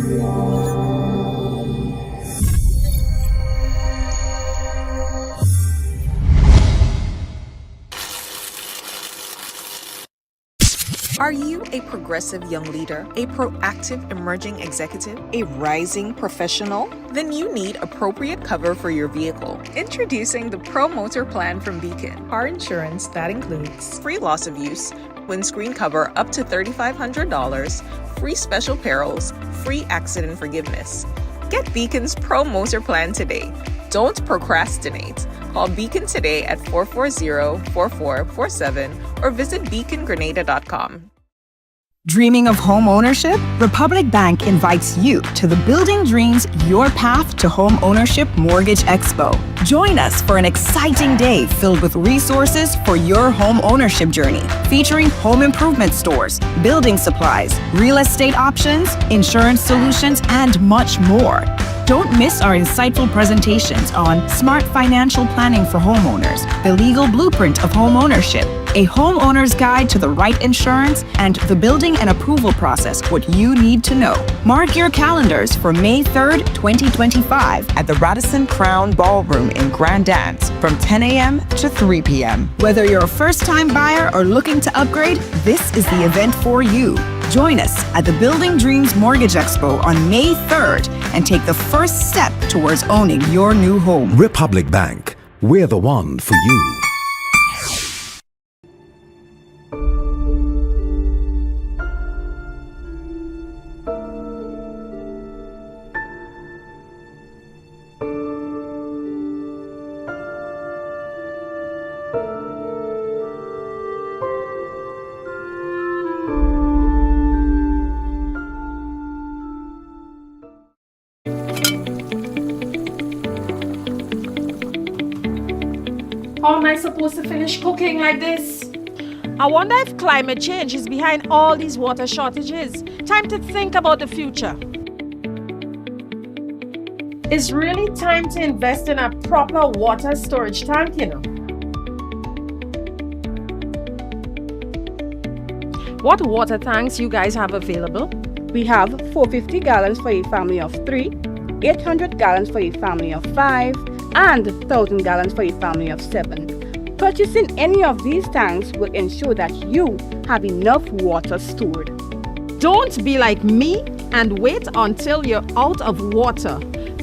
Are you a progressive young leader, a proactive emerging executive, a rising professional? Then you need appropriate cover for your vehicle. Introducing the Pro Motor Plan from Beacon. Car insurance that includes free loss of use, windscreen cover up to $3,500, free special perils, free accident forgiveness. Get Beacon's Pro Motor Plan today. Don't procrastinate. Call Beacon today at 440-4447 or visit beacongrenada.com. Dreaming of home ownership? Republic Bank invites you to the Building Dreams Your Path to Home Ownership Mortgage Expo. Join us for an exciting day filled with resources for your home ownership journey, featuring home improvement stores, building supplies, real estate options, insurance solutions, and much more. Don't miss our insightful presentations on smart financial planning for homeowners, the legal blueprint of home ownership, a homeowner's guide to the right insurance, and the building and approval process, what you need to know. Mark your calendars for May 3rd, 2025 at the Radisson Crown Ballroom in Grand Dance from 10 a.m. to 3 p.m. Whether you're a first-time buyer or looking to upgrade, this is the event for you. Join us at the Building Dreams Mortgage Expo on May 3rd and take the first step towards owning your new home. Republic Bank, we're the one for you. How am I supposed to finish cooking like this? I wonder if climate change is behind all these water shortages. Time to think about the future. It's really time to invest in a proper water storage tank, you know. What water tanks you guys have available? We have 450 gallons for a family of 3, 800 gallons for a family of 5, and 1,000 gallons for a family of 7. Purchasing any of these tanks will ensure that you have enough water stored. Don't be like me and wait until you're out of water.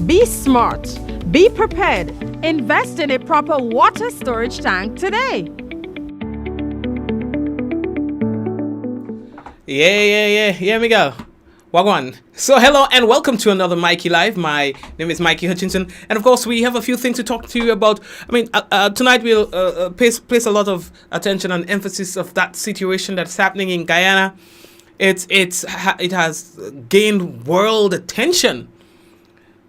Be smart, be prepared, invest in a proper water storage tank today. Yeah, here we go. Wagwan. So hello and welcome to another Mikey Live. My name is Mikey Hutchinson, and of course we have a few things to talk to you about. Tonight we'll place a lot of attention and emphasis of that situation that's happening in Guyana. It has gained world attention.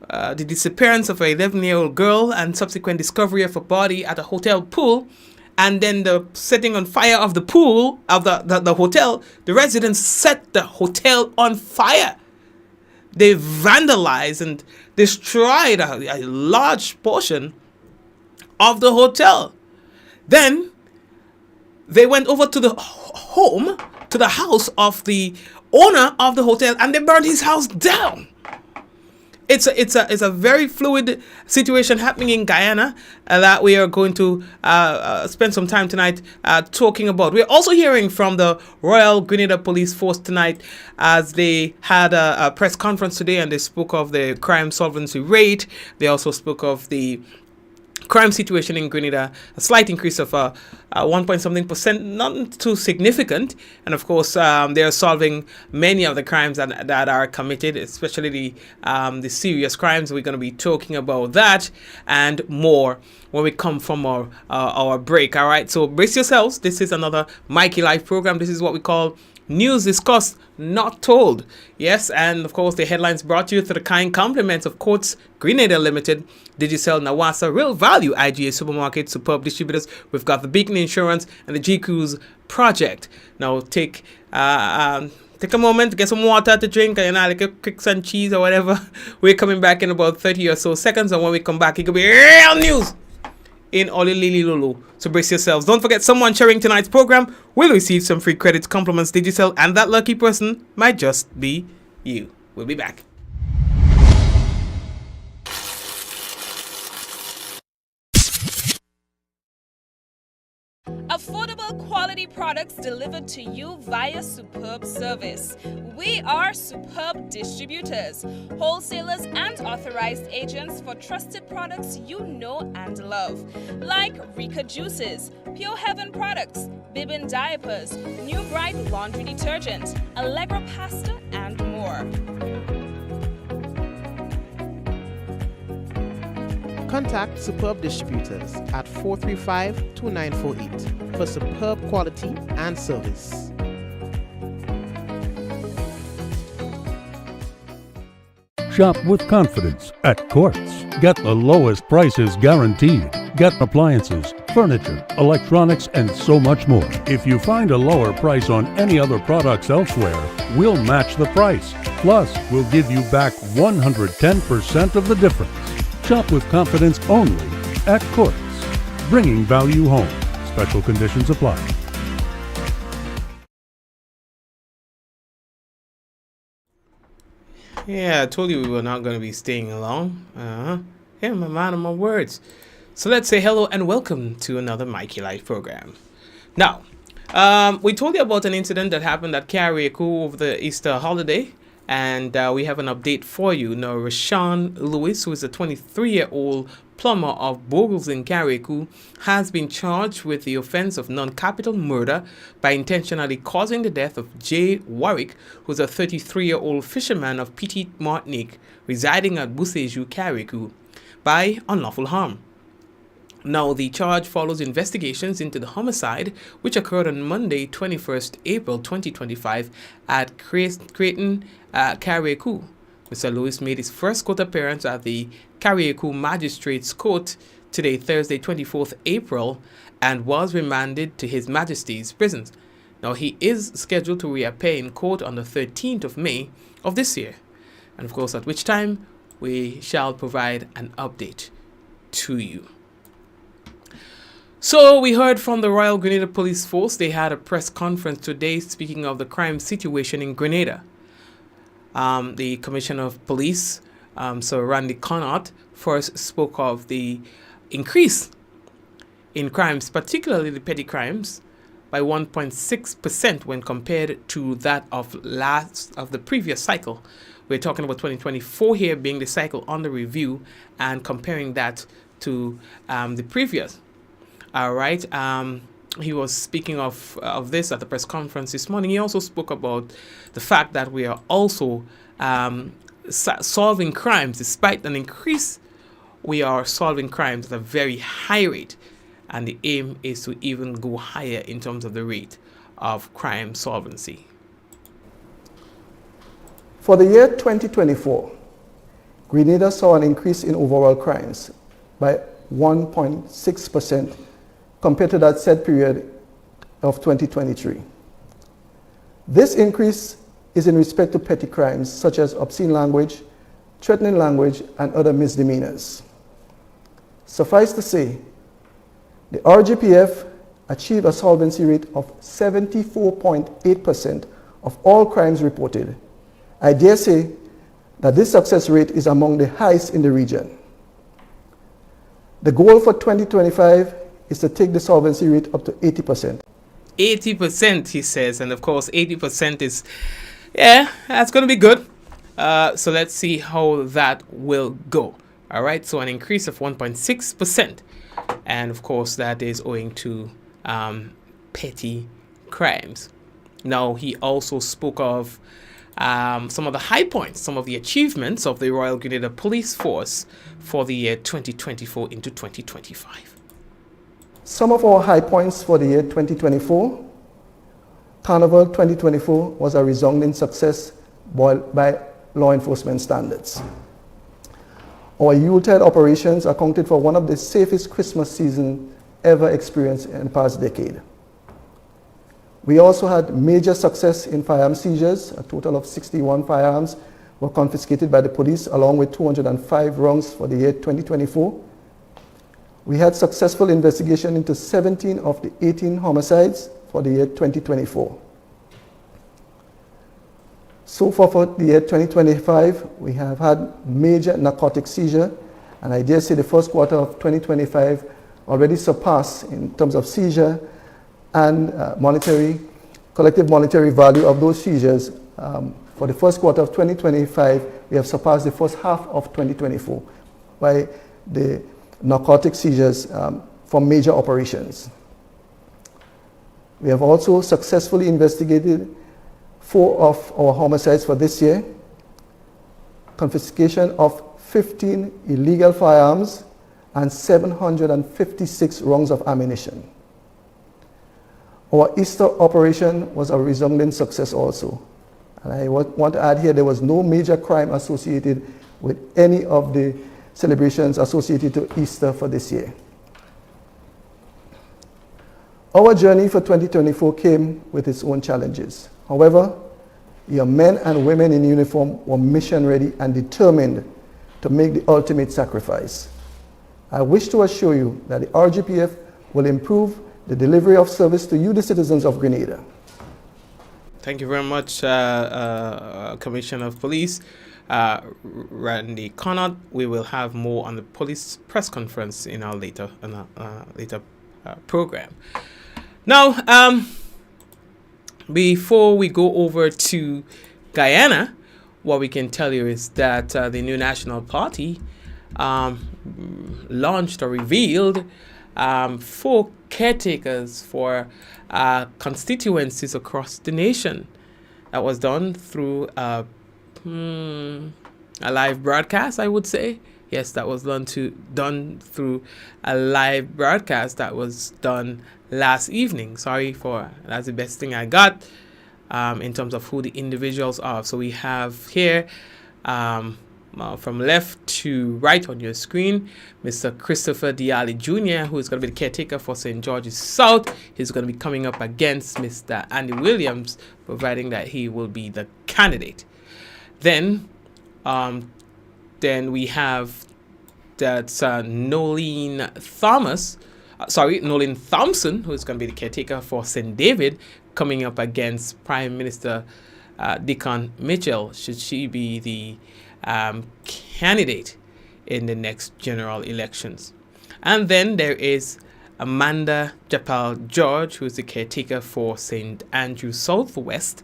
The disappearance of an 11-year-old girl and subsequent discovery of a body at a hotel pool, and then the setting on fire of the pool of the hotel. The residents set the hotel on fire. They vandalized and destroyed a large portion of the hotel. Then they went over to the house of the owner of the hotel, and they burned his house down. It's a very fluid situation happening in Guyana that we are going to spend some time tonight talking about. We're also hearing from the Royal Grenada Police Force tonight, as they had a press conference today, and they spoke of the crime solvency rate. They also spoke of the crime situation in Grenada, a slight increase of 1.something%, not too significant. And of course, they are solving many of the crimes that are committed, especially the serious crimes. We're going to be talking about that and more when we come from our break. All right, so brace yourselves. This is another Mikey Live program. This is what we call News Discussed, Not Told. Yes, and of course the headlines brought to you through the kind compliments of Courts Grenada Limited, Digicel Nawasa, Real Value IGA Supermarket, Superb Distributors. We've got the Beacon Insurance and the G Cruise Project. Now take a moment, get some water to drink, and like a quick some cheese or whatever. We're coming back in about 30 or so seconds, and when we come back, it could be real news in Olilili Lulu. So brace yourselves. Don't forget, someone sharing tonight's program will receive some free credits, compliments, Digicel, and that lucky person might just be you. We'll be back. quality products delivered to you via superb service. We are superb distributors, wholesalers and authorized agents for trusted products you know and love, like Rika Juices, Pure Heaven products, Bibbin diapers, New Bright laundry detergent, Allegra pasta, and more. Contact Superb Distributors at 435-2948 for superb quality and service. Shop with confidence at Quartz. Get the lowest prices guaranteed. Get appliances, furniture, electronics, and so much more. If you find a lower price on any other products elsewhere, we'll match the price. Plus, we'll give you back 110% of the difference. Shop with confidence only at Quartz. Bringing value home. Special conditions apply. Yeah, I told you we were not going to be staying long. Yeah, I'm a man of my words. So let's say hello and welcome to another Mikey Life program. Now, we told you about an incident that happened at Carriacou over the Easter holiday. And we have an update for you. Now, Rashawn Lewis, who is a 23-year-old plumber of Bogles in Carriacou, has been charged with the offense of non-capital murder by intentionally causing the death of Jay Warwick, who is a 33-year-old fisherman of Petite Martinique, residing at Bousséjou, Carriacou, by unlawful harm. Now, the charge follows investigations into the homicide, which occurred on Monday, 21st April 2025 at Creighton, Carriacou. Mr. Lewis made his first court appearance at the Carriacou Magistrates Court today, Thursday, 24th April, and was remanded to His Majesty's prisons. Now, he is scheduled to reappear in court on the 13th of May of this year, and of course, at which time we shall provide an update to you. So we heard from the Royal Grenada Police Force. They had a press conference today speaking of the crime situation in Grenada. The Commissioner of Police, Sir Randy Connaught, first spoke of the increase in crimes, particularly the petty crimes, by 1.6% when compared to that of the previous cycle. We're talking about 2024 here being the cycle under review and comparing that to the previous. All right. He was speaking of this at the press conference this morning. He also spoke about the fact that we are also solving crimes. Despite an increase, we are solving crimes at a very high rate. And the aim is to even go higher in terms of the rate of crime solvency. For the year 2024, Grenada saw an increase in overall crimes by 1.6% compared to that said period of 2023. This increase is in respect to petty crimes such as obscene language, threatening language, and other misdemeanors. Suffice to say, the RGPF achieved a solvency rate of 74.8% of all crimes reported. I dare say that this success rate is among the highest in the region. The goal for 2025 is to take the solvency rate up to 80%. 80%, he says, and of course 80% is, yeah, that's going to be good. So let's see how that will go. All right, so an increase of 1.6%, and of course that is owing to petty crimes. Now, he also spoke of some of the high points, some of the achievements of the Royal Grenada Police Force for the year 2024 into 2025. Some of our high points for the year 2024. Carnival 2024 was a resounding success by law enforcement standards. Our Yuletide operations accounted for one of the safest Christmas seasons ever experienced in the past decade. We also had major success in firearm seizures. A total of 61 firearms were confiscated by the police, along with 205 rounds for the year 2024. We had successful investigation into 17 of the 18 homicides for the year 2024. So far for the year 2025, we have had major narcotic seizure, and I dare say the first quarter of 2025 already surpassed in terms of seizure and collective monetary value of those seizures for the first quarter of 2025, we have surpassed the first half of 2024 by the narcotic seizures from major operations. We have also successfully investigated 4 of our homicides for this year, confiscation of 15 illegal firearms and 756 rounds of ammunition. Our Easter operation was a resounding success also. And I want to add here, there was no major crime associated with any of the celebrations associated to Easter for this year. Our journey for 2024 came with its own challenges. However, your men and women in uniform were mission ready and determined to make the ultimate sacrifice. I wish to assure you that the RGPF will improve the delivery of service to you, the citizens of Grenada. Thank you very much, Commissioner of Police, Randy Connaught. We will have more on the police press conference in our later program. Now, before we go over to Guyana, what we can tell you is that the new National Party launched or revealed 4 caretakers for constituencies across the nation. That was done through a live broadcast, I would say. Yes, that was done through a live broadcast that was done last evening. That's the best thing I got in terms of who the individuals are. So we have here from left to right on your screen, Mr. Christopher Diali Jr., who is going to be the caretaker for St. George's South. He's going to be coming up against Mr. Andy Williams, providing that he will be the candidate. Then we have that's Nolene Thompson, who is going to be the caretaker for St. David, coming up against Prime Minister Dickon Mitchell, should she be the candidate in the next general elections. And then there is Amanda Japal George, who is the caretaker for St. Andrew Southwest,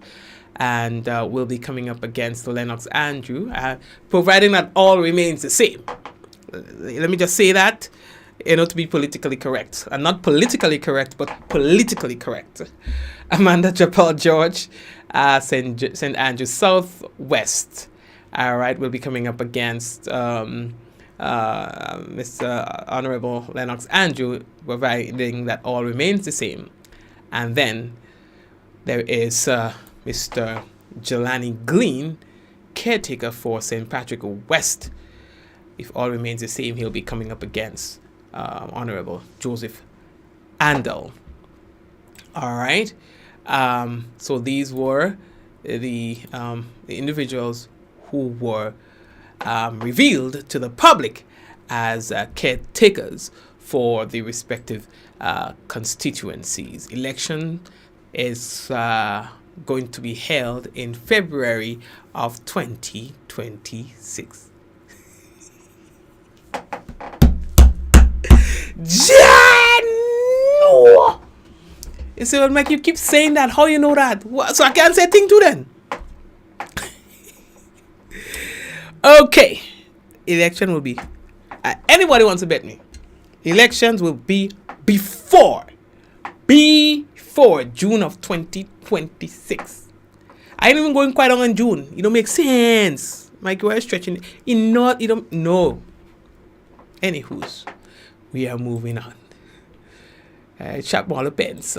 and will be coming up against Lennox Andrew, providing that all remains the same. Let me just say that, to be politically correct. And not politically correct, but politically correct. Amanda Japal George, St. Andrew Southwest. All right, will be coming up against Mr. Honorable Lennox Andrew, providing that all remains the same. And then there is Mr. Jelani Glean, caretaker for St. Patrick West. If all remains the same, he'll be coming up against Honorable Joseph Andel. All right. So these were the individuals who were revealed to the public as caretakers for the respective constituencies. Election is going to be held in February of 2026. Jano! You see what, Mike? You keep saying that. How you know that? What? So I can't say a thing to them. Okay. Election will be... anybody wants to bet me? Elections will be before June of 2026. I ain't even going quite on in June. It don't make sense. Mike, we're stretching it. You don't know. Anywho's, we are moving on. Sharp all the pens.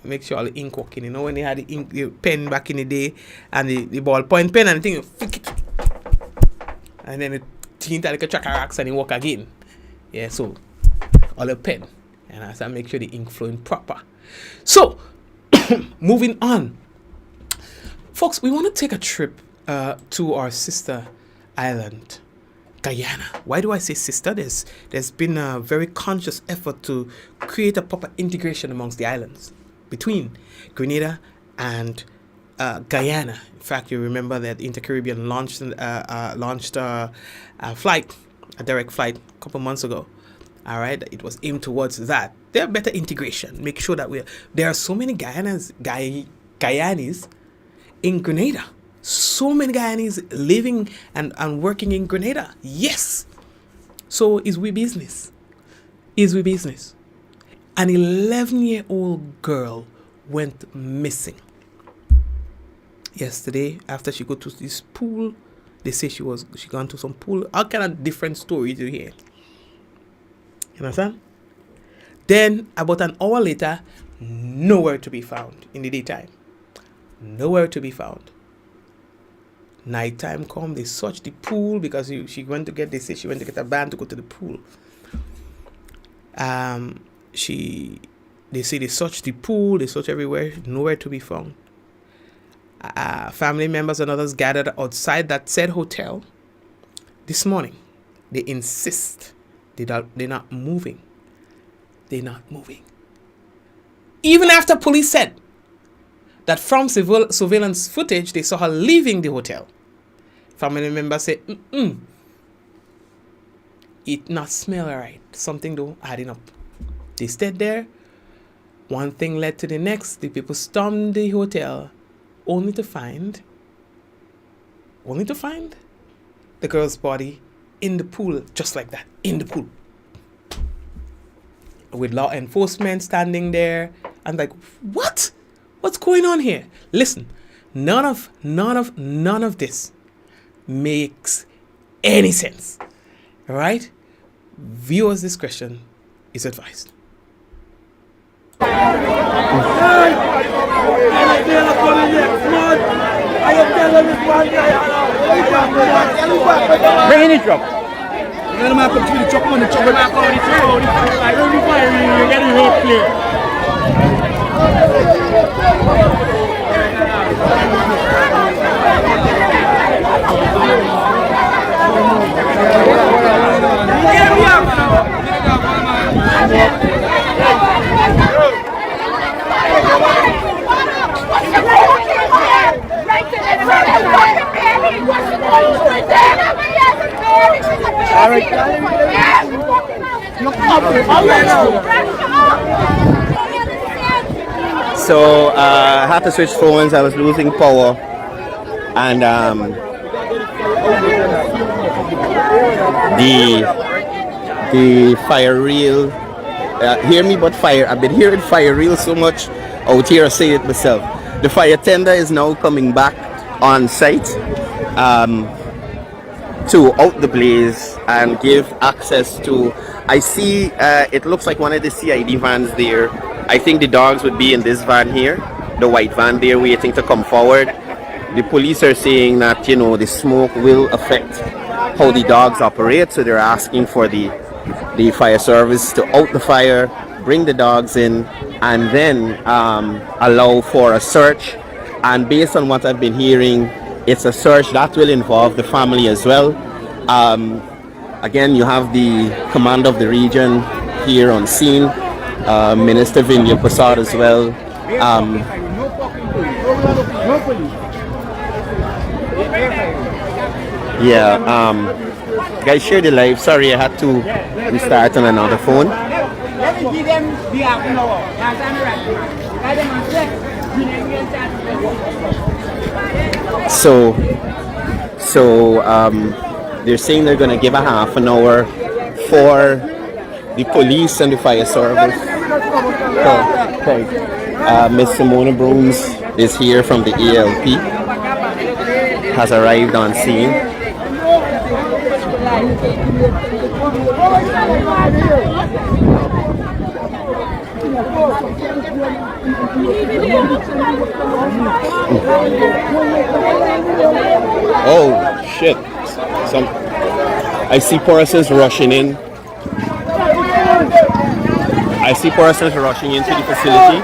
Make sure all the ink working. You know when they had the ink, the pen back in the day, and the ballpoint pen, and the thing, you flick it, and then it think that like a tracker racks and it work again. Yeah, so all the pen, and I have make sure the ink flowing proper. So moving on, folks, we want to take a trip to our sister island, Guyana. Why do I say sister? There's been a very conscious effort to create a proper integration amongst the islands between Grenada and Guyana. In fact, you remember that Inter-Caribbean launched a direct flight a couple months ago All right, it was aimed towards that. There better integration. Make sure that there are so many Guyanese in Grenada. So many Guyanese living and working in Grenada. Yes. So is we business. An 11-year-old girl went missing. Yesterday, after she go to this pool, they say she gone to some pool. All kind of different stories you hear. You understand? Then, about an hour later, nowhere to be found in the daytime. Nowhere to be found. Nighttime come, they search the pool because she went to get, they say she went to get a van to go to the pool. They say they search the pool, they search everywhere, nowhere to be found. Family members and others gathered outside that said hotel this morning. They insist they're not moving. They're not moving. Even after police said that from surveillance footage, they saw her leaving the hotel. Family members say, it not smell right. Something though adding up. They stayed there. One thing led to the next. The people stormed the hotel only to find the girl's body in the pool, just like that, in the pool. With law enforcement standing there. I'm like, what? What's going on here? Listen, none of this makes any sense. All right? Viewers' discretion is advised. Bring in the truck. Let him have to the truck on the truck. You're getting road clear. So I had to switch phones. I was losing power, and the fire reel. Hear me, but fire. I've been hearing fire reel so much out here. I say it myself. The fire tender is now coming back on site to out the blaze and give access to. I see. It looks like one of the CID vans there. I think the dogs would be in this van here, the white van there, waiting to come forward. The police are saying that, the smoke will affect how the dogs operate, so they're asking for the fire service to out the fire, bring the dogs in, and then allow for a search. And based on what I've been hearing, it's a search that will involve the family as well. Again, you have the command of the region here on scene. Minister Vinya Prasad as well. Guys, share the live. Sorry, I had to restart on another phone. So they're saying they're going to give a half an hour for the police and the fire service. Miss Simona Brooms is here from the ELP, has arrived on scene. Oh shit! I see persons rushing in. I see persons rushing into the facility.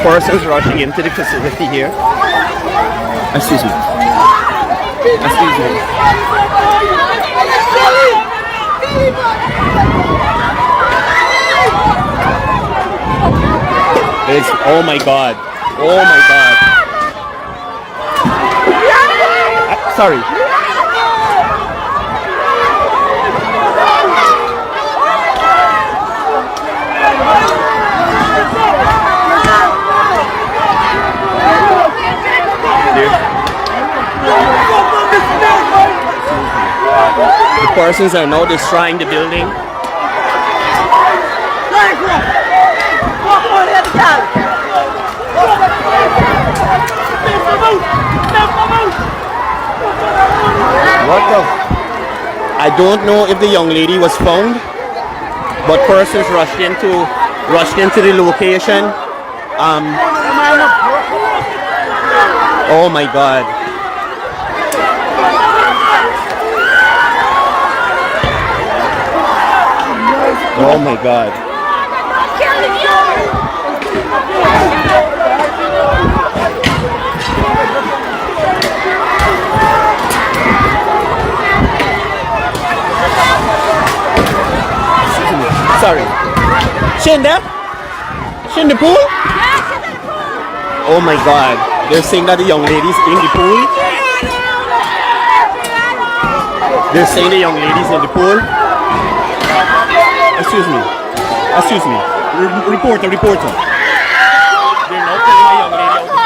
Persons rushing into the facility here. Excuse me. Oh my god. Sorry. Persons are now destroying the building. What the? I don't know if the young lady was found, but persons rushed into the location. Oh my God. Oh my God. Sorry. She in there? She in the pool? Oh my God. They're saying that the young lady's in the pool. They're saying the young lady's in the pool. Excuse me. Excuse me. Reporter. They're now pulling a young lady out of the pool.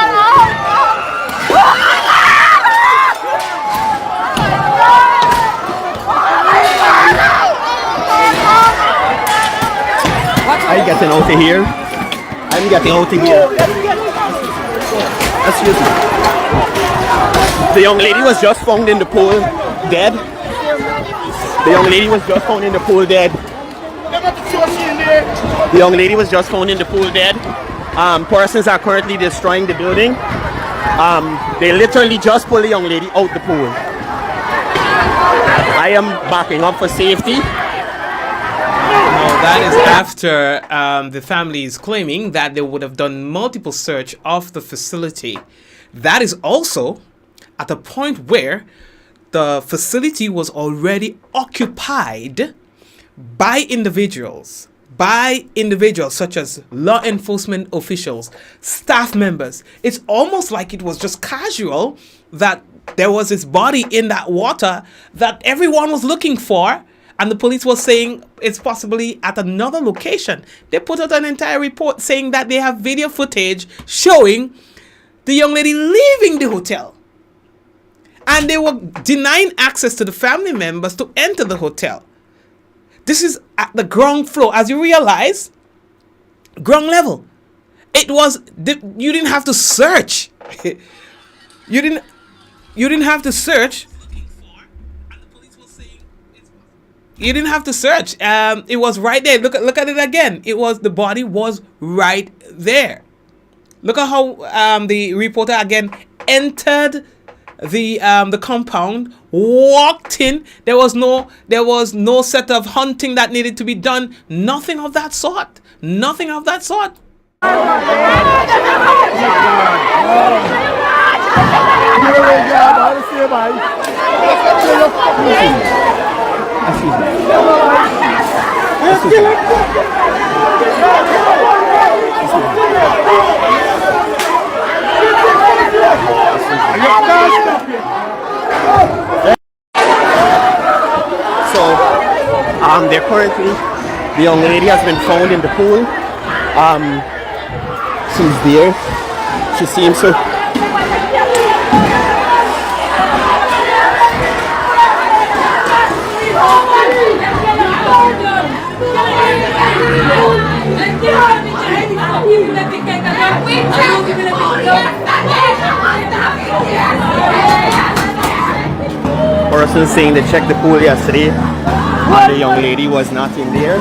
I'm getting out of here. I'm getting out of here. Excuse me. The young lady was just found in the pool, dead. The young lady was just found in the pool, dead. The young lady was just found in the pool, dead. Persons are currently destroying the building. They literally just pulled the young lady out the pool. I am backing up for safety. That is after the family is claiming that they would have done multiple search of the facility. That is also at a point where the facility was already occupied by individuals such as law enforcement officials, staff members. It's almost like it was just casual that there was this body in that water that everyone was looking for. And the police was saying it's possibly at another location. They put out an entire report saying that they have video footage showing the young lady leaving the hotel. And they were denying access to the family members to enter the hotel. This is at the ground floor. As you realize, ground level. It was, you didn't have to search. You didn't have to search. You didn't have to search. It was right there. Look at it again. The body was right there. Look at how the reporter again entered the compound, walked in. There was no set of hunting that needed to be done. Nothing of that sort. Nothing of that sort. So, they're currently, the young lady has been found in the pool. She's there. She seems so. Person saying they checked the pool yesterday and the young lady was not in there.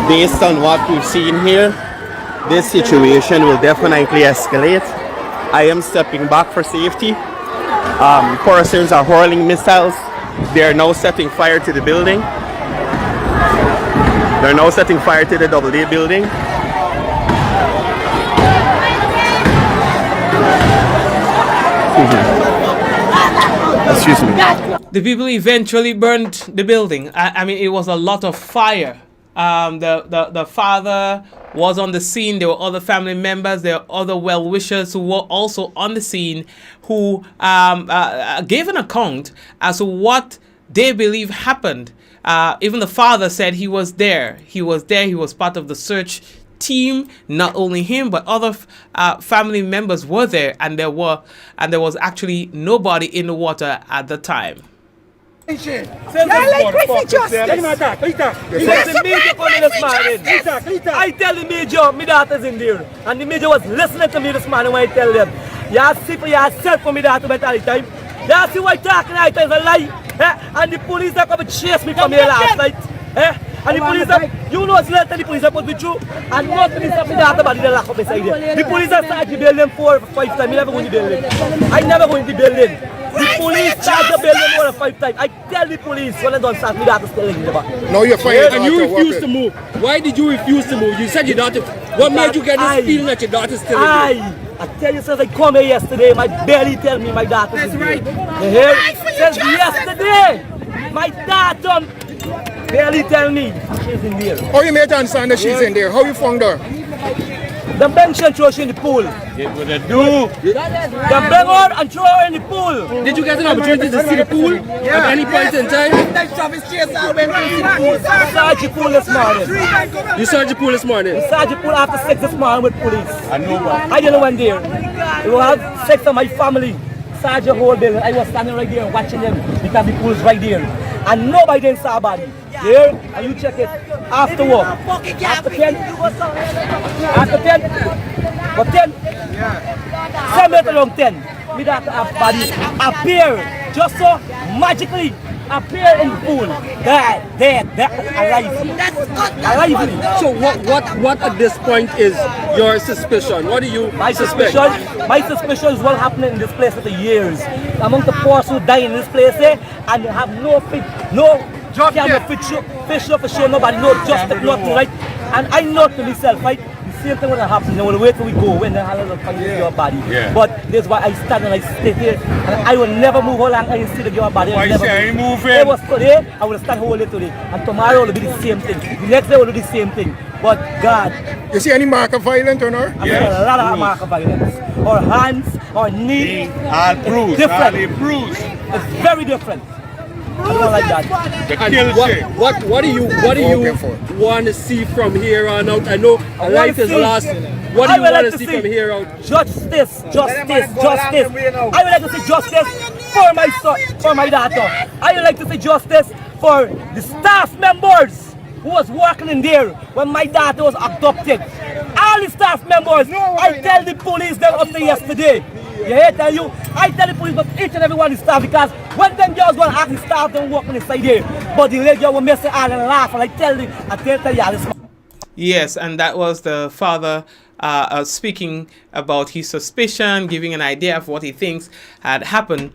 Based on what we've seen here, this situation will definitely escalate. I am stepping back for safety. Persons are hurling missiles. They are now setting fire to the building. They're now setting fire to the Double D building. Excuse me. The people eventually burned the building. I mean, it was a lot of fire. The father was on the scene. There were other family members. There were other well-wishers who were also on the scene who gave an account as to what they believe happened. Even the father said he was there. He was there. He was part of the search team. Not only him, but other family members were there, and there was actually nobody in the water at the time. I tell the major, my daughter's in there. And the major was listening to me this morning when I tell them. You see for yourself for my daughter by all the time. You see why talking right is a lie. And the police are coming to chase me from here last night. And the police are, you know, it's not the police are put me through. And most police have my daughter body they lock up inside there. The police have started the building 4 or 5 times. I never go in the building. I never go in the building. The police charge the building more than 5 times. I tell the police when I don't start, my daughter still in the back. No, you're fine. And you refused to move. Why did you refuse to move? You said your daughter. What made you get this feeling that your daughter's still in there? I tell you, since I come here yesterday, my belly tell me my daughter is right. You hear? Since yesterday, my daughter barely tell me she's in there. How you made her understand that she's in there? How you found her? The bench and throw she in the pool. Get what they do. The bring her and throw her in the pool. Did you get an opportunity to see the pool at any point in time? I searched the pool this morning. You searched the pool this morning? I searched the pool after 6 this morning with police. I know what. I didn't went there. We will have 6 of my family. Search the whole building. I was standing right there watching them because the pool is right there. And nobody didn't saw a body. Here, and you check it after work. After 10. After 10. But 10. 7 minutes around 10. We don't have body appear. Just so magically appear in the pool. There, alive. So what at this point is your suspicion? What do you suspect? My suspicion is what happened in this place for the years. Among the poor who die in this place and they have no fit, no camera fish up for show nobody, no justice, nothing, right? And I know to myself, right? The same thing will happen. They will wait till we go when they have a find your body. Yeah. But that's why I stand and I stay here and I will never move all long I see the girl body. Why you say move it? It was today, I will stand whole day today. And tomorrow will be the same thing. The next day will do the same thing. But God. You see any mark of violence on her? I see a lot of mark of violence. Her hands, her knees. All bruised. Different. It's very different. I don't like that. What do you want to see from here on out? I know a life is lost. What do you want to see from here out? Justice. I would like to see justice for my son, for my daughter. I would like to see justice for the staff members who was working in there when my daughter was abducted. All the staff members, I tell the police them up there yesterday. Yeah, I tell the police but each and every one of the staff because when them girls go and ask the staff them working inside there, but the lady will mess it all and laugh and I tell you this. Yes, and that was the father speaking about his suspicion, giving an idea of what he thinks had happened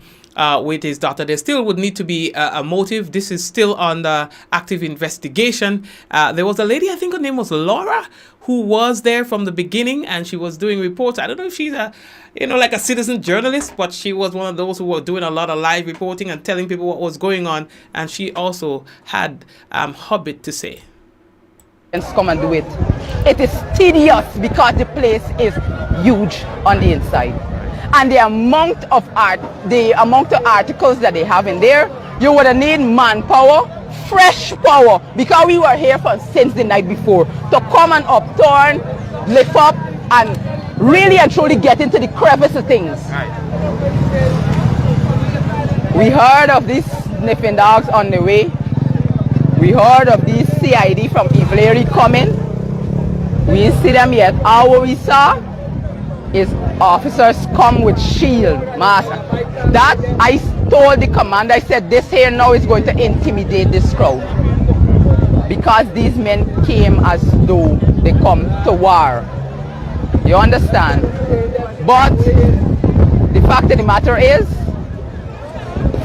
with his daughter. There still would need to be a motive. This is still under active investigation. There was a lady, I think her name was Laura, who was there from the beginning and she was doing reports. I don't know if she's like a citizen journalist, but she was one of those who were doing a lot of live reporting and telling people what was going on. And she also had her bit to say. Come and do it. It is tedious because the place is huge on the inside. And the amount of articles that they have in there, you would need manpower, fresh power, because we were here since the night before to come and upturn, lift up, and really and truly get into the crevice of things. We heard of these sniffing dogs on the way. We heard of these CID from Ivlery coming. We didn't see them yet. All what we saw is officers come with shield, mask. That I told the commander, I said this here now is going to intimidate this crowd. Because these men came as though they come to war. You understand? But the fact of the matter is,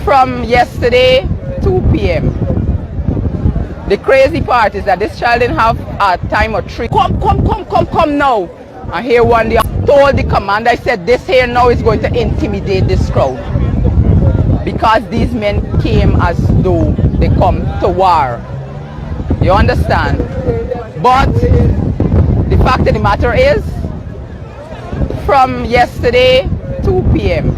from yesterday 2 p.m. the crazy part is that this child didn't have a time or 3. Come now. And here one day I told the commander, I said this here now is going to intimidate this crowd. Because these men came as though they come to war. You understand? But the fact of the matter is, from yesterday 2 p.m.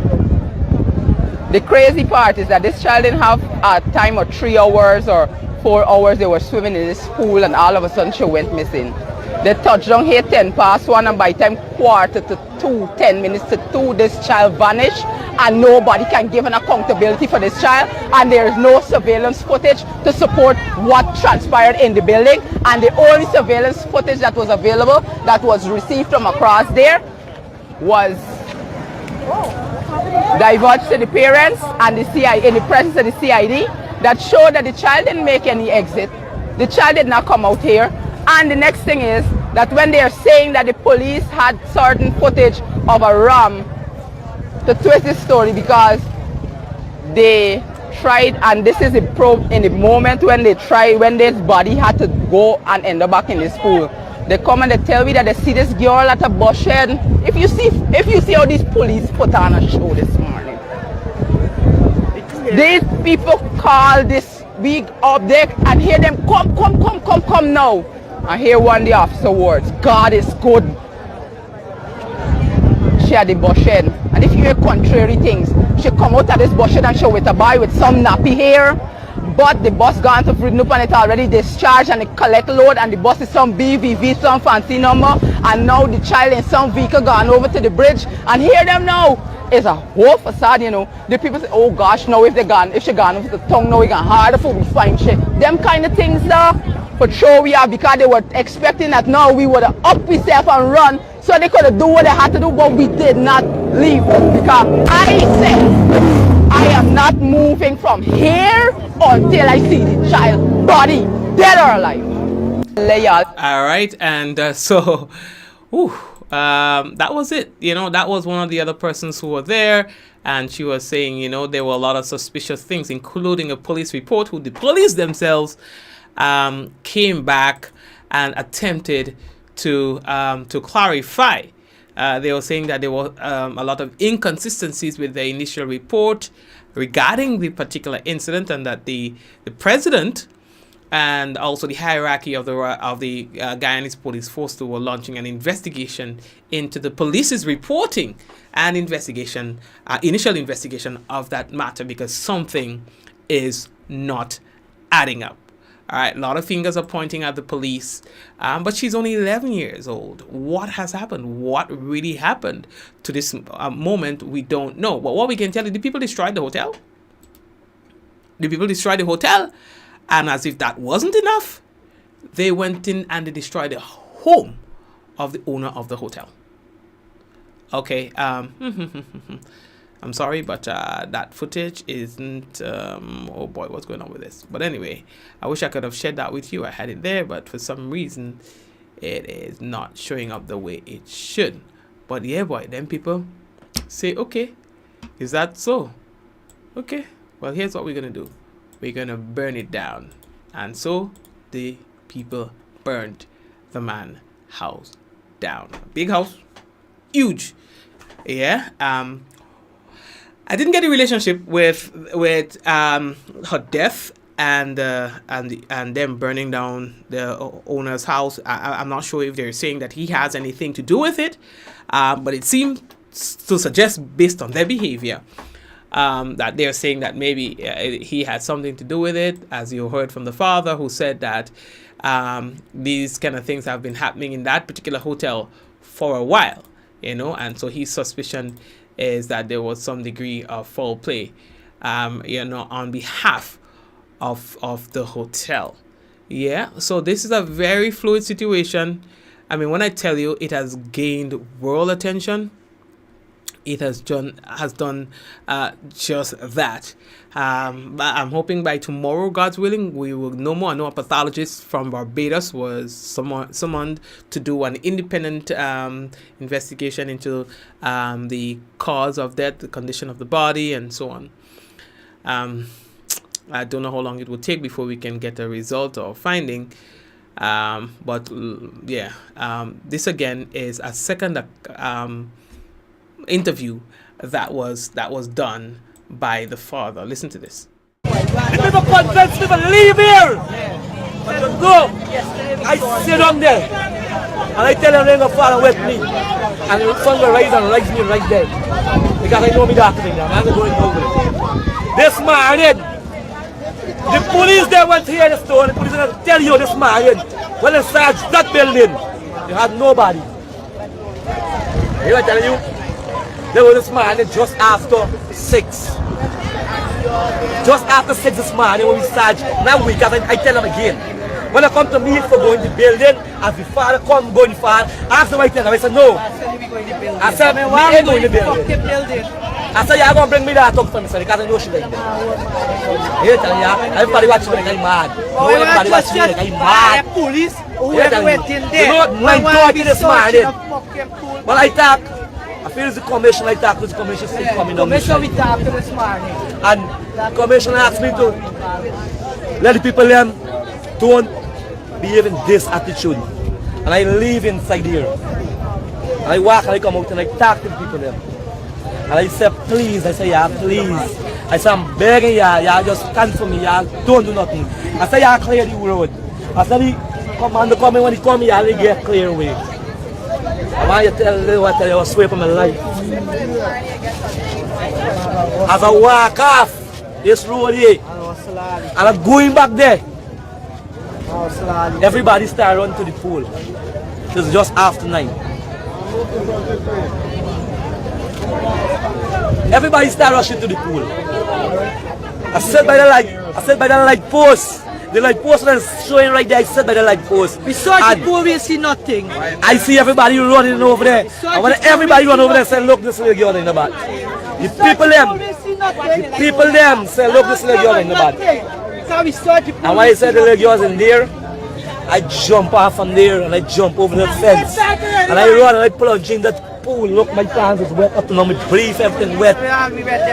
the crazy part is that this child didn't have a time or 3 hours or 4 hours. They were swimming in this pool and all of a sudden she went missing. They touched down here 1:10 and by the time 1:45 to 2, 10 minutes to 2, this child vanished and nobody can give an accountability for this child, and there is no surveillance footage to support what transpired in the building. And the only surveillance footage that was available, that was received from across there, was divulged to the parents and the CID, in the presence of the CID, that showed that the child didn't make any exit. The child did not come out here. And the next thing is that when they are saying that the police had certain footage of a ram, to twist this story, because they tried, and this is in the moment when they tried, when this body had to go and end up back in the school. They come and they tell me that they see this girl at a bus shed. If you see how these police put on a show this morning. These people call this big object and hear them come now. And hear one of the officer words, God is good. She had the bus shed. And if you hear contrary things, she come out of this bus shed and she with a boy with some nappy hair. But the bus gone to Freedom and it already discharged and it collect load, and the bus is some BVV, some fancy number, and now the child in some vehicle gone over to the bridge, and hear them now. It's a whole facade, you know. The people say, oh gosh, now if she gone over the tongue, now we gone harder for we find shit. Them kind of things though. But sure we are, because they were expecting that now we would have up ourselves and run, so they could have do what they had to do, but we did not leave. Because I said, I am not moving from here until I see the child body, dead or alive. All right, and that was it. You know, that was one of the other persons who were there, and she was saying, you know, there were a lot of suspicious things, including a police report, who the police themselves came back and attempted to clarify. They were saying that there were a lot of inconsistencies with the initial report regarding the particular incident, and that the president and also the hierarchy of the Guyanese police force were launching an investigation into the police's reporting and initial investigation of that matter, because something is not adding up. All right, a lot of fingers are pointing at the police, but she's only 11 years old. What has happened? What really happened to this moment? We don't know. But what we can tell you, the people destroyed the hotel. The people destroyed the hotel, and as if that wasn't enough, they went in and they destroyed the home of the owner of the hotel. Okay, I'm sorry, but that footage isn't, oh boy, what's going on with this? But anyway, I wish I could have shared that with you. I had it there, but for some reason, it is not showing up the way it should. But yeah, boy, then people say, okay, is that so? Okay, well, here's what we're going to do. We're going to burn it down. And so the people burned the man's house down. Big house, huge. Yeah, I didn't get a relationship with her death and them burning down the owner's house. I'm not sure if they're saying that he has anything to do with it, but it seems to suggest, based on their behavior, that they're saying that maybe he had something to do with it, as you heard from the father, who said that these kind of things have been happening in that particular hotel for a while, you know, and so his suspicion is that there was some degree of foul play, you know, on behalf of the hotel. Yeah, so this is a very fluid situation. I mean, when I tell you it has gained world attention, it has done just that. I'm hoping by tomorrow, God's willing, we will know more. I know a pathologist from Barbados was summoned to do an independent investigation into the cause of death, the condition of the body, and so on. I don't know how long it will take before we can get a result or finding. But yeah, this again is a second interview that was done by the father. Listen to this. The people convince people leave here. But you go. I sit down there and I tell them they're going to follow with me. And the sun will rise and rise me right there. Because I know me that thing now. I'm not going over it. This morning, the police they went here in the store. The police going to tell you this morning, when they search that building, they had nobody. You know what I'm telling you? There was this morning just after 6. Just after 6 this morning when we started, now we got I tell them again. When they come to me for going to the building, as the father come going far, ask them I tell them, I said no. I said, me ain't going to the building. I said, you're going to bring me that up for me, sir, because I know she like that. You tell me, everybody watching me like I'm mad. No, everybody watching me like I'm mad. Police, whoever waiting there. You know, my daughter this morning. But I talk, I feel it's the commission I talk, because the commission still coming down. Commission we talked to this morning. And the commission asked me to let the people don't behave in this attitude. And I live inside here. And I walk and I come out and I talk to the people there. And I say, please, I say, yeah, please. I say, I'm begging y'all just stand for me, y'all don't do nothing. I say, y'all clear the road. I say, the commander coming, when he come, y'all get clear away. I want you to tell you what I was swear for my life. As I walk off this road here, and I'm going back there, everybody start running to the pool. It's just after 9. Everybody start rushing to the pool. I sat by the light post. The light post is showing right there. I sat by the light post. Besides the pool, we see nothing. I see everybody running over there. And when everybody run over there, say, look, this little girl in the back. The people them say, look, this little girl in the back. And when I said the little girl in there, I jump off from there and I jump over the fence. And I run and I plunge in that pool. Look, my pants is wet up to now, my brief, everything wet.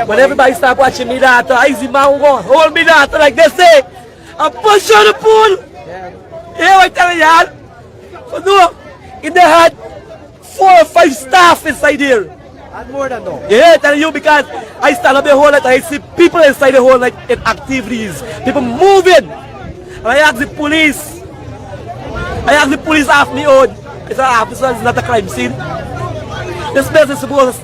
When everybody start watching me that, I see man go, hold me that, like they say, and push on the pool. Yeah, I tell y'all. So no, they had 4 or 5 staff inside there. And more than that. Yeah, I tell you, because I stand up the whole night, I see people inside the whole night in activities, people moving. And I ask the police off me out. I said, officer, it's not a crime scene. This place is supposed to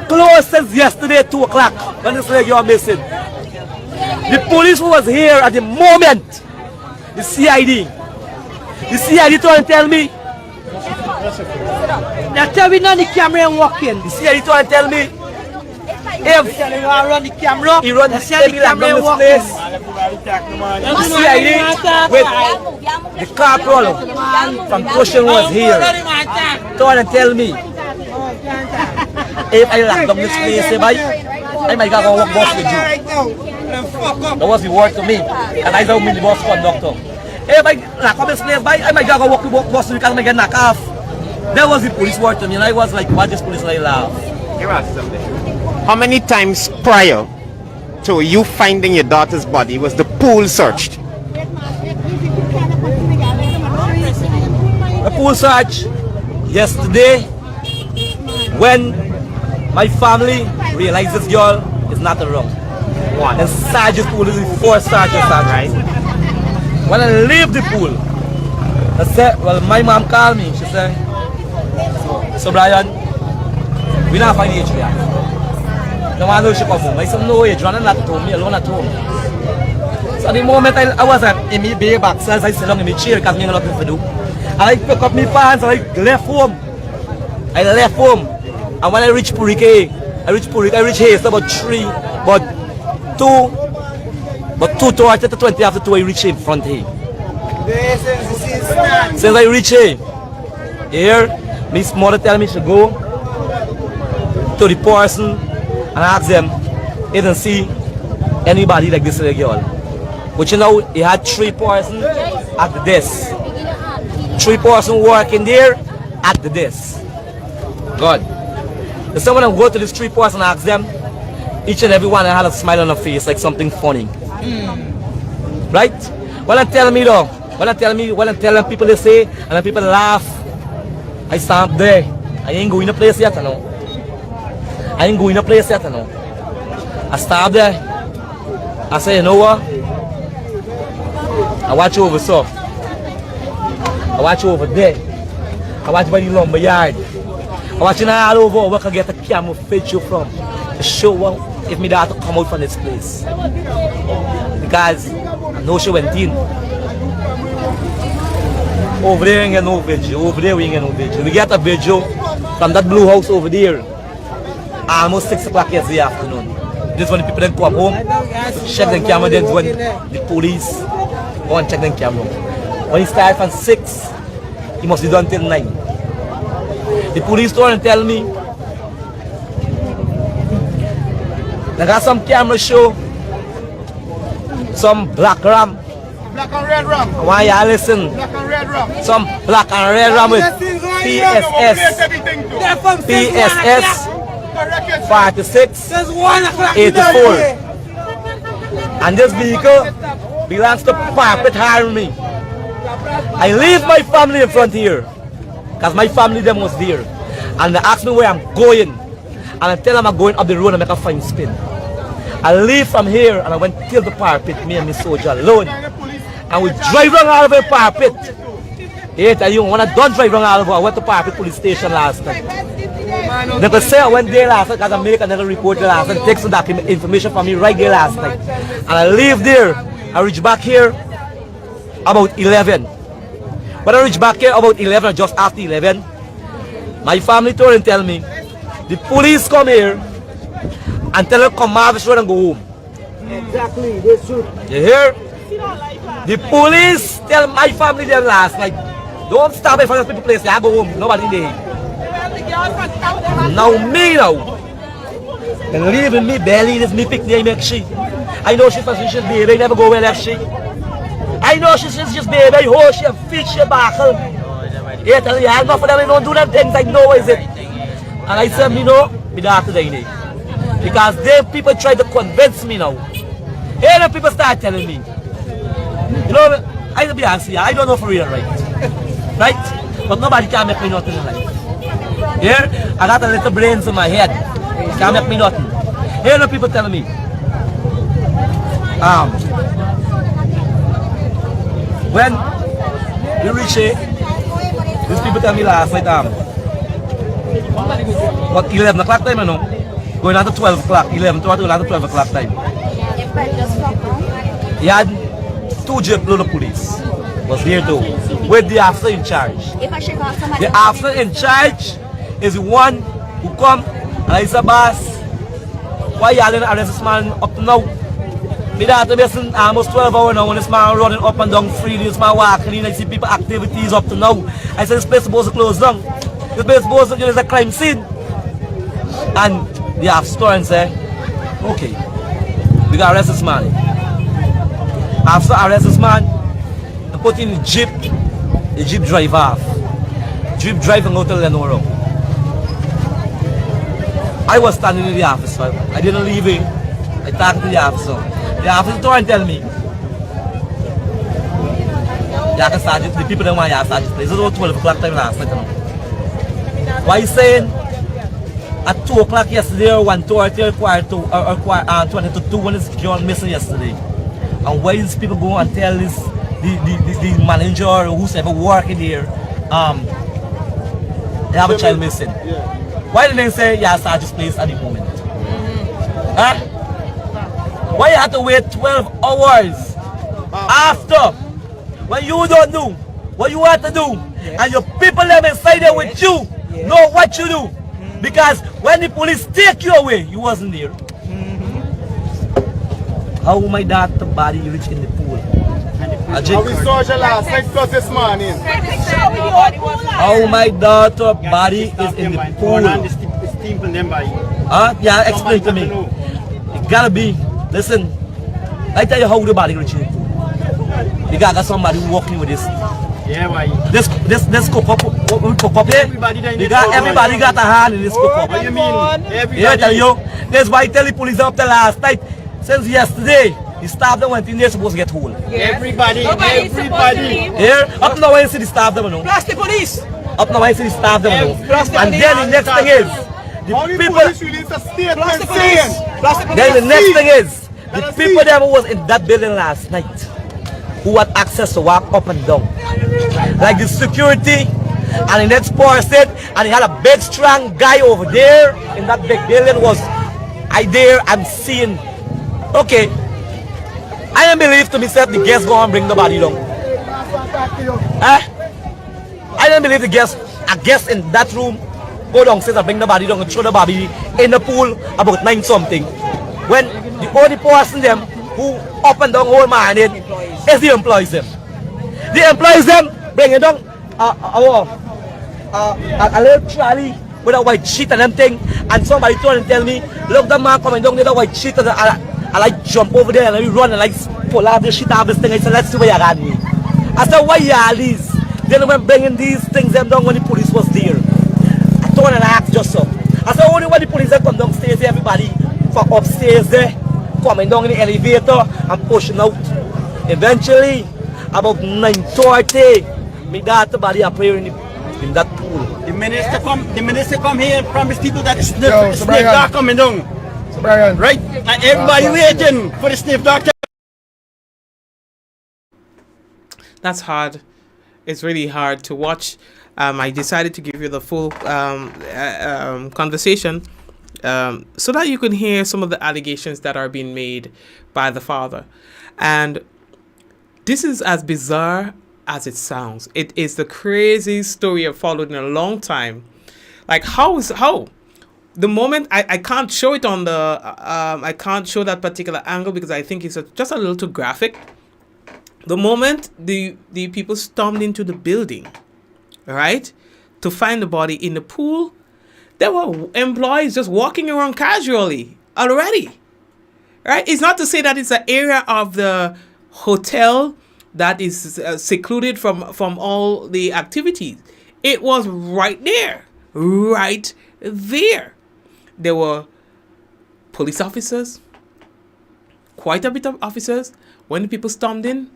close since yesterday 2 o'clock when this lady are missing. The police who was here at the moment, the CID trying to tell me. Now tell me on the camera and walking. The CID trying to tell me if he run the camera, he run the camera and walking. The CID with the corporal from Cushion was here trying to tell me if I lock down this place, I might go walk bus with you. That was the word to me, and I don't mean the bus conductor. If I lock up this place, I might go walk the bus because I get knocked off. That was the police word to me, and I was like, what this police like laugh? Here are something. How many times prior to you finding your daughter's body was the pool searched? The pool search yesterday when my family realized this girl is not around. And Sergeant pool is the 4th sergeant. Right. When I leave the pool, I said, well, my mom called me. She said, so Brian, we not find the HVR. No one knows she come home. I said, no, Adriana not at home, me alone at home. So at the moment I was in my bay back, so I sat down in my chair because I had nothing to do. And I pick up my pants and I left home. And when I reached Purike, I reached Hayes about 2:30 to 20 after 2 I reached in front here. Since I reached here, Miss Mother tell me to go to the person and ask them if they see anybody like this little girl. But you know, he had 3 persons at the desk. 3 persons working there at the desk. God. So someone will go to these 3 persons and ask them, each and every one had a smile on their face like something funny. Right? When I tell me though, when I tell them people they say and then people laugh, I stand up there. I ain't going to place yet, you know. I stand there. I say, you know what? I watch you over so. I watch you over there. I watch by the lumber yard. I watch you all over where I can get a camera fetch you from. To show if me daughter come out from this place. Because I know she went in. Over there we ain't get no video. Over there we ain't get no video. We get a video from that blue house over there, almost 6 o'clock yesterday afternoon. This is when the people then come home to check the camera. Then when the police go and check the camera. When he started from 6, he must be done till 9. The police told and tell me they got some camera show some black ram. Black and red ram. Why y'all listen? Black and red ram. Some black and red ram with PSS 46 84. And this vehicle belongs to Parpet Army. I leave my family in front here because my family them was there. And they asked me where I'm going. And I tell them I'm going up the road and make a fine spin. I leave from here and I went till the Parpet, me and my soldier alone. And we drive around all over Parpet. Yeah, tell you, when I don't drive around all over, I went to Parpet police station last night. They could say I went there last night because I make another report there last night, take some document information from me right there last night. And I leave there, I reach back here about 11. When I reach back here about 11 or just after 11, my family told and tell me, the police come here and tell them come Marvis Road and go home. Exactly, they should. You hear? The police tell my family them last night, don't stop in front of people place, I go home, nobody there. Now me now, and leaving me belly, this me pick name make she. I know she's suspicious baby, never go well like she. I know she's just baby, oh she a fish, she buckle. Yeah, tell you, I enough for them, I don't do them things, I know is it. And I said, me know, me don't have to die. Because them people try to convince me now. Here the people start telling me. You know, I'll be honest, I don't know for real, right? Right? But nobody can make me nothing in life. Here, I got a little brains in my head. Can't make me nothing. Here the people telling me. When we reach here, these people tell me last night, what 11 o'clock time, you know? Going on to 12 o'clock, 11 to 12 o'clock time. He had 2 jeep load of police. Was there too, with the officer in charge. The officer in charge is the one who come and I said, boss, why y'all didn't arrest this man up to now? Me that to be almost 12 hours now when this man running up and down freely, this man walking in, I see people activities up to now. I said this place is supposed to close down. This place is supposed to be a crime scene. And the officer and say, okay, we gotta arrest this man. After arrest this man, they put in the jeep drive off. Jeep driving out to Lenora. I was standing in the office, I didn't leave it. I talked to the officer. The officer told and tell me, the people don't want to sergeant place. It was about 12 o'clock time last night. Why you saying at 2 o'clock yesterday or 1:30 or 20 to 2 when it's gone missing yesterday? And why these people go and tell this the manager or whoever working here, they have a child missing? Why didn't they say yeah, sergeant's place at the moment? Huh? Why you have to wait 12 hours after when you don't know what you want to do and your people them inside there with you know what you do? Because when the police take you away, you wasn't there. How my daughter body reach in the pool? How we saw you last night plus this morning. How my daughter body is in the pool? Yeah, explain to me. It gotta be. Listen, I tell you how the body reach in the pool. You got somebody walking with this. Yeah, why? This cook up here. Everybody got a hand in this cook up. What do you mean? Everybody. Yeah, I tell you. That's why I tell the police up there last night. Since yesterday, the staff that went in there supposed to get whole. Yes. Everybody. Here, up now I see the staff them know. Plus the police. Up now I see the staff them know. And then the next thing is, the people. Then the next thing is, the people that was in that building last night, who had access to walk up and down. Like the security and the next person, and he had a big strong guy over there in that big building was I'm seeing. Okay, I don't believe to myself the guests go and bring nobody down. I don't believe the guests, a guest in that room go downstairs and bring the body down and throw the body in the pool about 9 something. When the only person them who up and down all morning is the employees them. The employees them bring it down a little trolley with a white sheet and them thing, and somebody turn and tell me, look, the man coming down with a white sheet, and I like jump over there and I run and like pull out the sheet out of this thing. I said, let's see where you got me. I said, why you all these? Then when bringing these things them down when the police was there. I told and I asked just so. I said, only when the police come downstairs, everybody from upstairs there, coming down in the elevator and pushing out. Eventually, about 9:30, my daughter body appeared in that pool. The minister come here and promise people that the snake dog coming down. Right? And everybody waiting for the sniff doctor. That's hard. It's really hard to watch. I decided to give you the full conversation so that you can hear some of the allegations that are being made by the father. And this is as bizarre as it sounds. It is the craziest story I've followed in a long time. Like, how? The moment I can't show it on the I can't show that particular angle because I think it's just a little too graphic. The moment the people stormed into the building, right, to find the body in the pool, there were employees just walking around casually already, right? It's not to say that it's an area of the hotel that is secluded from all the activities. It was right there, right there. There were police officers, quite a bit of officers. When the people stormed in,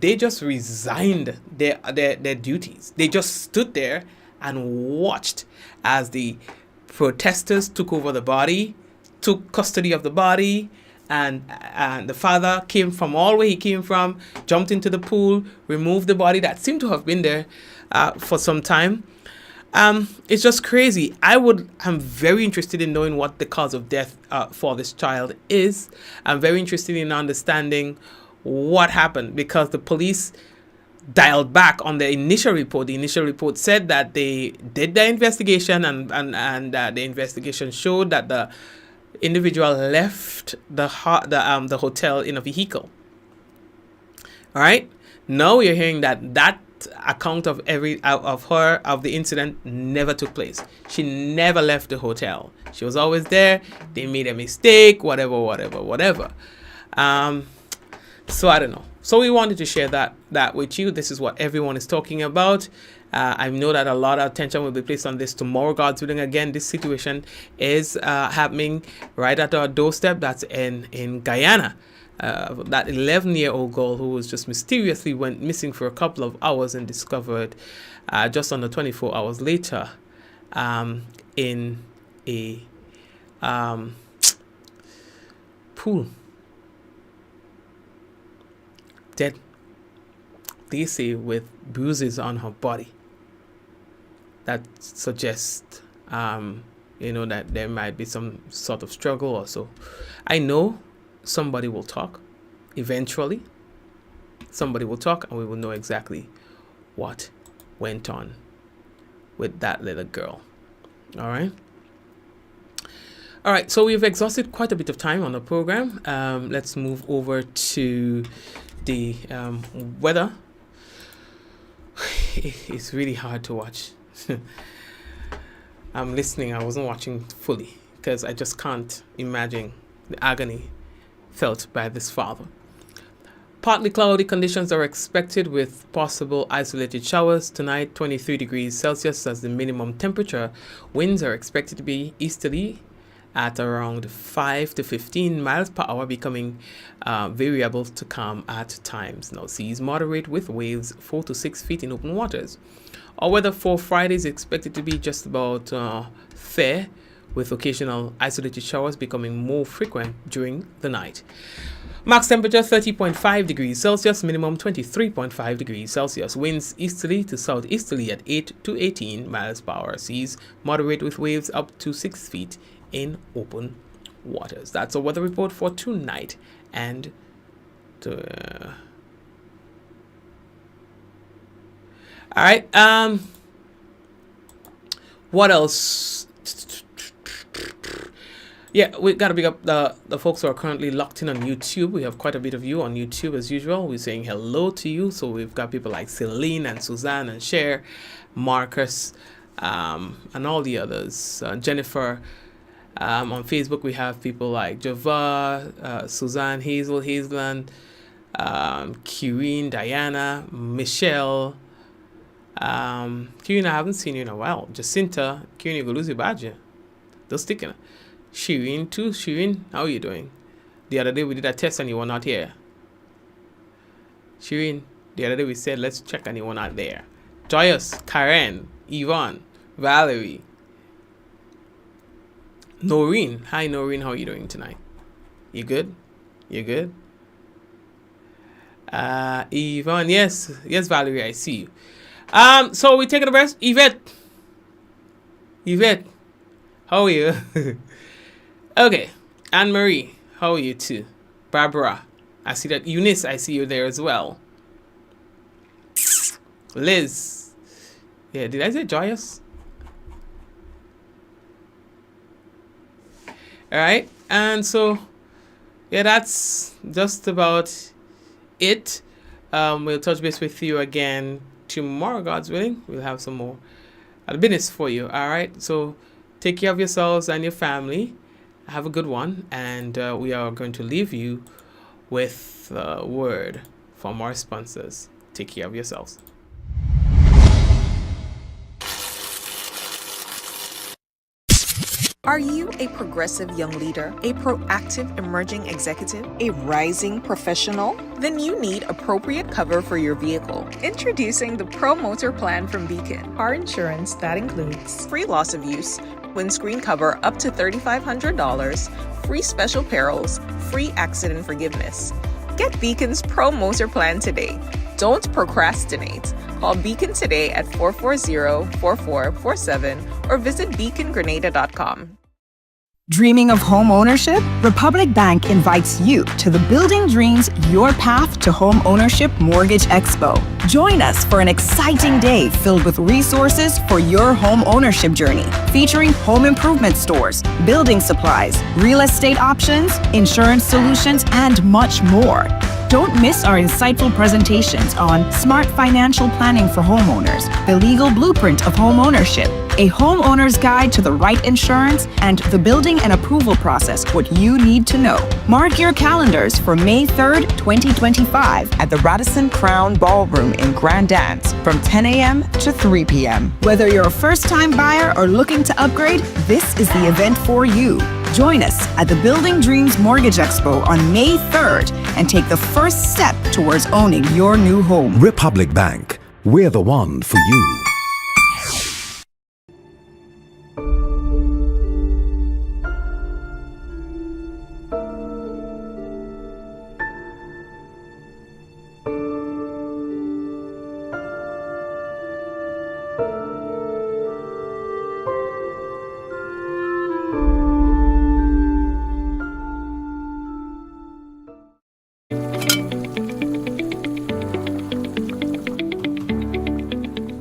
they just resigned their duties. They just stood there and watched as the protesters took over the body, took custody of the body, and the father came from all where he came from, jumped into the pool, removed the body that seemed to have been there for some time. It's just crazy. I'm very interested in knowing what the cause of death for this child is. I'm very interested in understanding what happened because the police dialed back on the initial report. The initial report said that they did their investigation and the investigation showed that the individual left the hotel in a vehicle. All right. Now you're hearing that account of the incident never took place. She never left the hotel. She was always there. They made a mistake, whatever. So I don't know. So we wanted to share that with you. This is what everyone is talking about. I know that a lot of attention will be placed on this tomorrow, God's willing. Again, this situation is happening right at our doorstep. That's in Guyana. That 11-year-old girl who was just mysteriously went missing for a couple of hours and discovered just under 24 hours later in a pool. Dead. They say with bruises on her body. That suggests, that there might be some sort of struggle or so. I know somebody will talk eventually. Somebody will talk and we will know exactly what went on with that little girl. All right, so we've exhausted quite a bit of time on the program. Let's move over to the weather. It's really hard to watch. I'm listening. I wasn't watching fully because I just can't imagine the agony felt by this father. Partly cloudy conditions are expected with possible isolated showers tonight. 23 degrees Celsius as the minimum temperature. Winds are expected to be easterly at around 5 to 15 miles per hour, becoming variable to calm at times. Now, seas moderate with waves 4 to 6 feet in open waters. Our weather for Friday is expected to be just about fair, with occasional isolated showers becoming more frequent during the night. Max temperature 30.5 degrees Celsius, minimum 23.5 degrees Celsius. Winds easterly to southeasterly at 8 to 18 miles per hour. Seas moderate with waves up to 6 feet in open waters. That's a weather report for tonight and all right. What else? Yeah, we gotta big up the folks who are currently locked in on YouTube. We have quite a bit of you on YouTube as usual. We're saying hello to you. So we've got people like Celine and Suzanne and Cher, Marcus, and all the others. Jennifer. On Facebook we have people like Java, Suzanne, Hazel, Hazeland, Kieran, Diana, Michelle. Kieran, I haven't seen you in a while. Jacinta, Kieran, you go lose your badge. They're sticking it. Shireen too. Shireen, how are you doing? The other day we did a test and you were not here. Shireen, the other day we said let's check and you were not there. Joyous, Karen, Yvonne, Valerie, Noreen. Hi Noreen, how are you doing tonight? You good? You good? Yvonne, yes, Valerie, I see you. So we taking a rest. Yvette, how are you? Okay, Anne Marie, how are you too? Barbara, I see that. Eunice, I see you there as well. Liz, yeah, did I say Joyous? All right, and so yeah, that's just about it. We'll touch base with you again tomorrow, God's willing. We'll have some more business for you. All right, so take care of yourselves and your family. Have a good one, and we are going to leave you with a word from our sponsors. Take care of yourselves. Are you a progressive young leader, a proactive emerging executive, a rising professional? Then you need appropriate cover for your vehicle. Introducing the Pro Motor Plan from Beacon. Car insurance that includes free loss of use, windscreen cover up to $3,500, free special perils, free accident forgiveness. Get Beacon's Pro Motor Plan today. Don't procrastinate. Call Beacon today at 440-4447 or visit beacongrenada.com. Dreaming of home ownership? Republic Bank invites you to the Building Dreams Your Path to Home Ownership Mortgage Expo. Join us for an exciting day filled with resources for your home ownership journey, featuring home improvement stores, building supplies, real estate options, insurance solutions, and much more. Don't miss our insightful presentations on smart financial planning for homeowners, the legal blueprint of home ownership, a homeowner's guide to the right insurance, and the building and approval process, what you need to know. Mark your calendars for May 3rd, 2025 at the Radisson Crown Ballroom in Grand Dance from 10 a.m. to 3 p.m. Whether you're a first-time buyer or looking to upgrade, this is the event for you. Join us at the Building Dreams Mortgage Expo on May 3rd and take the first step towards owning your new home. Republic Bank, we're the one for you.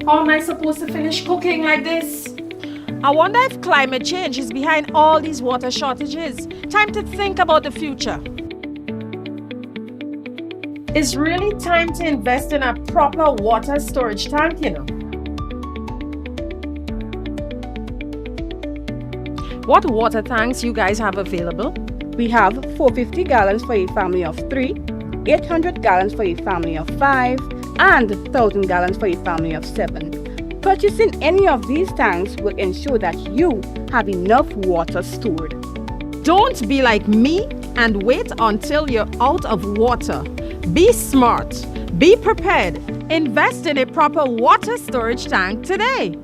How am I supposed to finish cooking like this? I wonder if climate change is behind all these water shortages. Time to think about the future. It's really time to invest in a proper water storage tank, you know. What water tanks you guys have available? We have 450 gallons for a family of 3, 800 gallons for a family of 5, and 1,000 gallons for a family of 7. Purchasing any of these tanks will ensure that you have enough water stored. Don't be like me and wait until you're out of water. Be smart. Be prepared. Invest in a proper water storage tank today.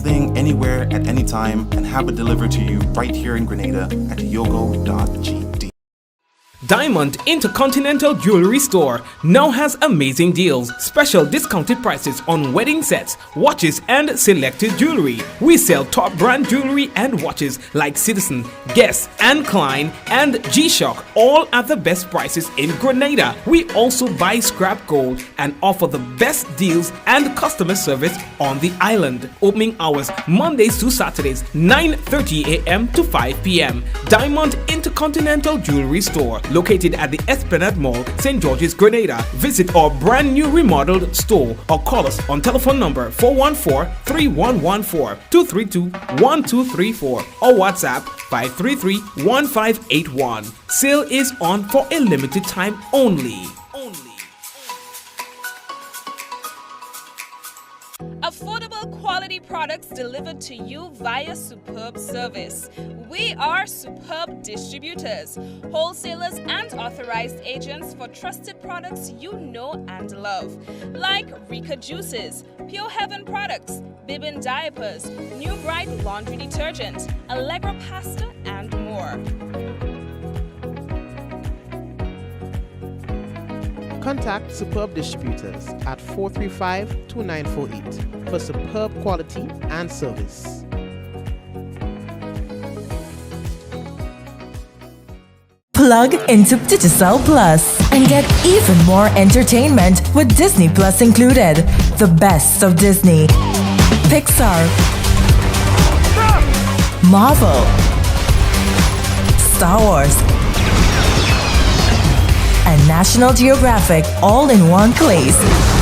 anything, anywhere, at any time, and have it delivered to you right here in Grenada at yogo.gd. Diamond Intercontinental Jewelry Store now has amazing deals, special discounted prices on wedding sets, watches and selected jewelry. We sell top brand jewelry and watches like Citizen, Guess and Klein and G-Shock, all at the best prices in Grenada. We also buy scrap gold and offer the best deals and customer service on the island. Opening hours Mondays to Saturdays 9:30 a.m. to 5 p.m. Diamond Intercontinental Jewelry Store, located at the Esplanade Mall, St. George's, Grenada. Visit our brand new remodeled store or call us on telephone number 414-3114, 232-1234 or WhatsApp 533-1581. Sale is on for a limited time only. Affordable quality products delivered to you via Superb Service. We are Superb Distributors, wholesalers and authorized agents for trusted products you know and love, like Rika Juices, Pure Heaven products, Bibin diapers, New Bright laundry detergent, Allegra pasta, and more. Contact Superb Distributors at 435-2948 for superb quality and service. Plug into Digicel Plus and get even more entertainment with Disney Plus included. The best of Disney, Pixar, Marvel, Star Wars, and National Geographic all in one place.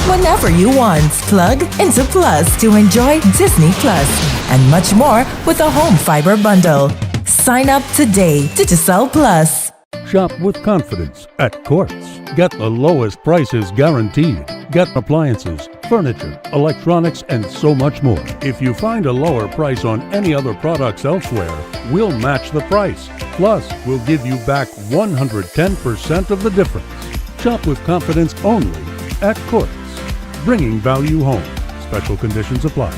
Whenever you want, plug into Plus to enjoy Disney Plus and much more with a home fiber bundle. Sign up today. Digicel Plus. Shop with confidence at Quartz. Get the lowest prices guaranteed. Get appliances, furniture, electronics, and so much more. If you find a lower price on any other products elsewhere, we'll match the price. Plus, we'll give you back 110% of the difference. Shop with confidence only at Quartz. Bringing value home. Special conditions apply.